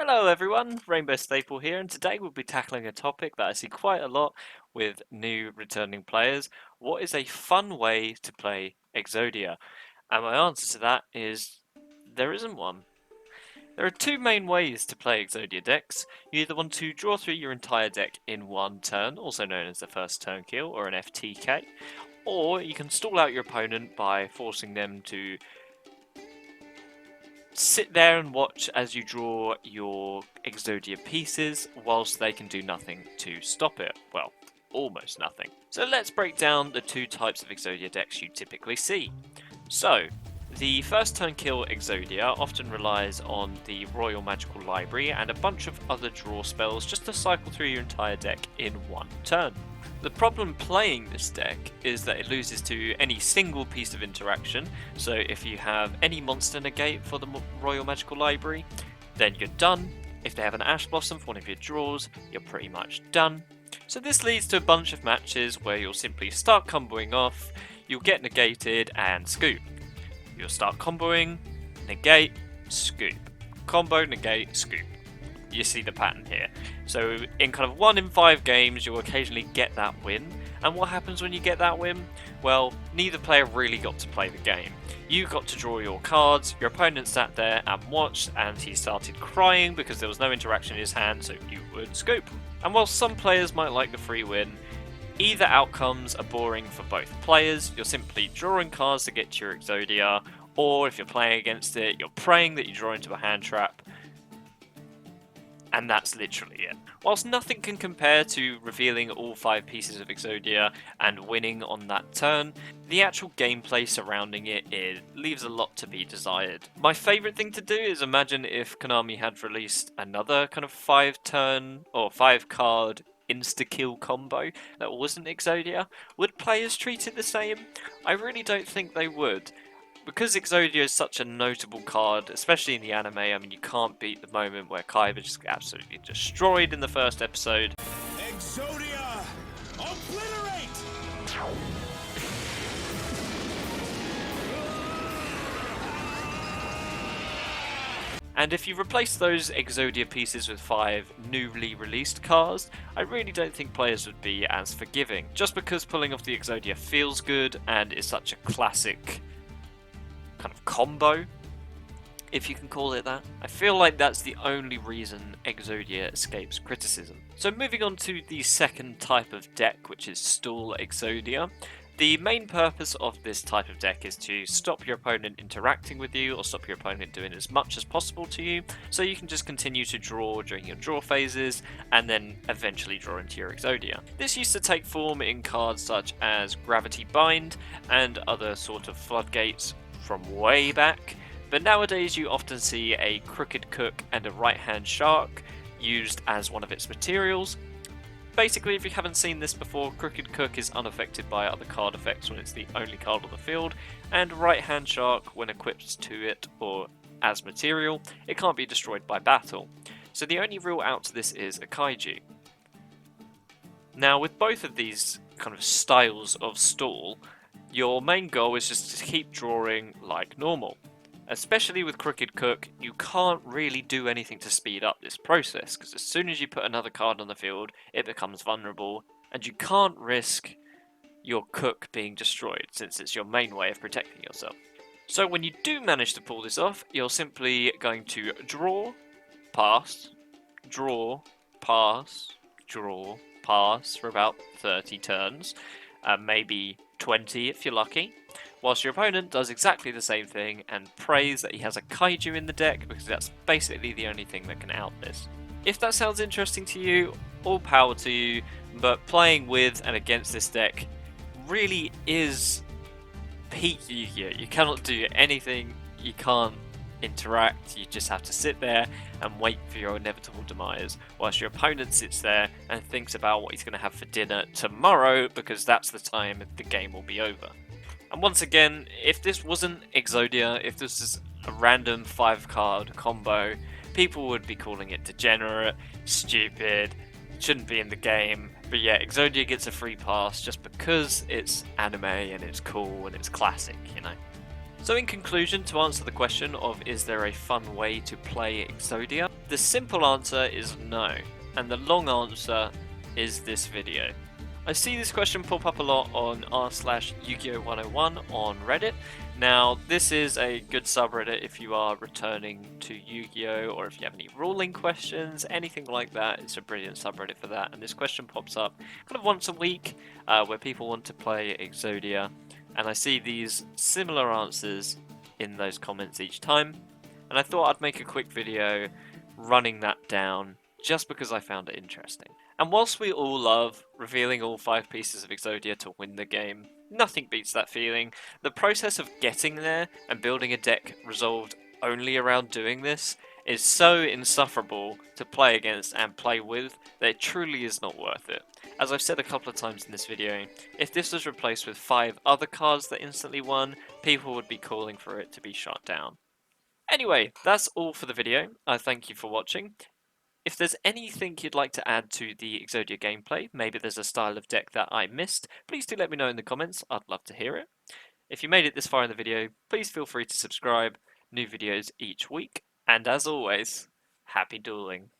Hello everyone, RainbowStaple here, and today we'll be tackling a topic that I see quite a lot with new returning players. What is a fun way to play Exodia? And my answer to that is there isn't one. There are two main ways to play Exodia decks. You either want to draw through your entire deck in one turn, also known as the first turn kill or an FTK, or you can stall out your opponent by forcing them to sit there and watch as you draw your Exodia pieces whilst they can do nothing to stop it. Well, almost nothing. So let's break down the two types of Exodia decks you typically see. So, the first turn kill Exodia often relies on the Royal Magical Library and a bunch of other draw spells just to cycle through your entire deck in one turn. The problem playing this deck is that it loses to any single piece of interaction, so if you have any monster negate for the Royal Magical Library, then you're done. If they have an Ash Blossom for one of your draws, you're pretty much done. So this leads to a bunch of matches where you'll simply start comboing off, you'll get negated and scoop. You'll start comboing, negate, scoop. Combo, negate, scoop. You see the pattern here. So in kind of 1 in 5 games, you'll occasionally get that win. And what happens when you get that win? Well, neither player really got to play the game. You got to draw your cards, your opponent sat there and watched, and he started crying because there was no interaction in his hand, so you would scoop. And while some players might like the free win, either outcomes are boring for both players. You're simply drawing cards to get to your Exodia, or if you're playing against it, you're praying that you draw into a hand trap. And that's literally it. Whilst nothing can compare to revealing all 5 pieces of Exodia and winning on that turn, the actual gameplay surrounding it leaves a lot to be desired. My favourite thing to do is imagine if Konami had released another kind of 5-turn or 5-card insta-kill combo that wasn't Exodia. Would players treat it the same? I really don't think they would. Because Exodia is such a notable card, especially in the anime, I mean, you can't beat the moment where Kaiba just absolutely destroyed in the first episode. Exodia! Obliterate! And if you replace those Exodia pieces with 5 newly released cards, I really don't think players would be as forgiving. Just because pulling off the Exodia feels good and is such a classic kind of combo, if you can call it that. I feel like that's the only reason Exodia escapes criticism. So moving on to the second type of deck, which is Stall Exodia. The main purpose of this type of deck is to stop your opponent interacting with you or stop your opponent doing as much as possible to you, so you can just continue to draw during your draw phases and then eventually draw into your Exodia. This used to take form in cards such as Gravity Bind and other sort of floodgates from way back, but nowadays you often see a Crooked Cook and a Right Hand Shark used as one of its materials. Basically, if you haven't seen this before, Crooked Cook is unaffected by other card effects when it's the only card on the field, and Right Hand Shark, when equipped to it or as material, it can't be destroyed by battle. So the only real out to this is a Kaiju. Now with both of these kind of styles of stall, your main goal is just to keep drawing like normal. Especially with Crooked Cook, you can't really do anything to speed up this process, because as soon as you put another card on the field, it becomes vulnerable, and you can't risk your Cook being destroyed, since it's your main way of protecting yourself. So when you do manage to pull this off, you're simply going to draw, pass, draw, pass, draw, pass for about 30 turns, maybe 20 if you're lucky, whilst your opponent does exactly the same thing and prays that he has a Kaiju in the deck, because that's basically the only thing that can out this. If that sounds interesting to you, all power to you, but playing with and against this deck really is peak Yu-Gi-Oh! You cannot do anything, you can't interact, you just have to sit there and wait for your inevitable demise, whilst your opponent sits there and thinks about what he's going to have for dinner tomorrow, because that's the time the game will be over. And once again, if this wasn't Exodia, if this is a random 5-card combo, people would be calling it degenerate, stupid, shouldn't be in the game. But yeah, Exodia gets a free pass just because it's anime and it's cool and it's classic, you know. So in conclusion, to answer the question of is there a fun way to play Exodia, The simple answer is no, and the long answer is this video. I see this question pop up a lot on r/Yugioh101 on Reddit. Now, this is a good subreddit if you are returning to Yu-Gi-Oh, or if you have any ruling questions, anything like that. It's a brilliant subreddit for that. And this question pops up kind of once a week where people want to play Exodia, and I see these similar answers in those comments each time. And I thought I'd make a quick video running that down just because I found it interesting. And whilst we all love revealing all 5 pieces of Exodia to win the game, nothing beats that feeling. The process of getting there and building a deck resolved only around doing this is so insufferable to play against and play with that it truly is not worth it. As I've said a couple of times in this video, if this was replaced with 5 other cards that instantly won, people would be calling for it to be shut down. Anyway, that's all for the video. I thank you for watching. If there's anything you'd like to add to the Exodia gameplay, maybe there's a style of deck that I missed, please do let me know in the comments. I'd love to hear it. If you made it this far in the video, please feel free to subscribe. New videos each week. And as always, happy dueling.